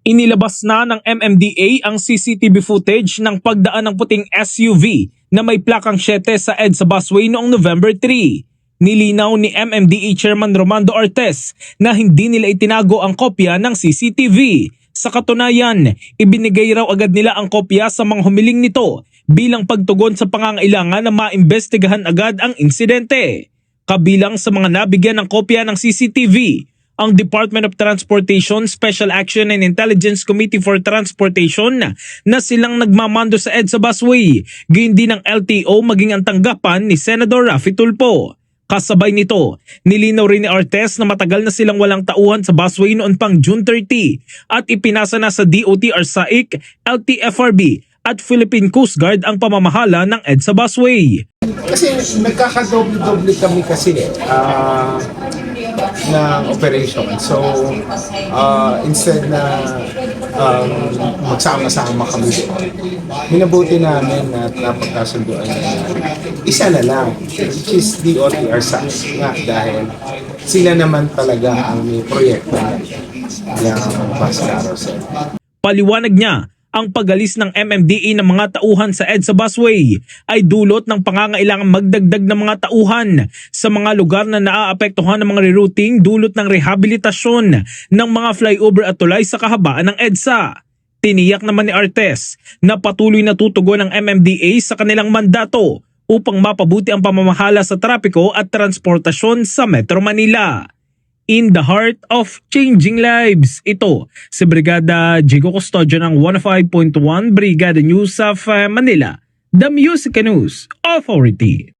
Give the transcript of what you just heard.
Inilabas na ng MMDA ang CCTV footage ng pagdaan ng puting SUV na may plakang 7 sa EDSA busway noong November 3. Nilinaw ni MMDA Chairman Romando Artes na hindi nila itinago ang kopya ng CCTV. Sa katunayan, ibinigay raw agad nila ang kopya sa mga humiling nito bilang pagtugon sa pangangailangan na maimbestigahan agad ang insidente. Kabilang sa mga nabigyan ng kopya ng CCTV, ang Department of Transportation Special Action and Intelligence Committee for Transportation na silang nagmamando sa EDSA busway, gayon din ang LTO maging ang tanggapan ni Senador Raffy Tulfo. Kasabay nito, nilinaw rin ni Artes na matagal na silang walang tauhan sa busway noon pang June 30 at ipinasa na sa DOTR SAIC, LTFRB at Philippine Coast Guard ang pamamahala ng EDSA busway. Kasi nagkakadoble-doble kami kasi ng operation. So, instead na magsama-sama kami doon, minabuti namin at napagkasunduan na isa na lang, which is DOTR SAIC nga dahil sila naman talaga ang may proyekto ng bus carousel. Paliwanag niya, ang pag-alis ng MMDA ng mga tauhan sa EDSA busway ay dulot ng pangangailangan magdagdag ng mga tauhan sa mga lugar na naaapektuhan ng mga rerouting dulot ng rehabilitasyon ng mga flyover at tulay sa kahabaan ng EDSA. Tiniyak naman ni Artes na patuloy na tutugon ng MMDA sa kanilang mandato upang mapabuti ang pamamahala sa trapiko at transportasyon sa Metro Manila. In the heart of changing lives. Ito si Brigada Jigo Custodio ng 105.1 Brigada News of Manila, the Music News Authority.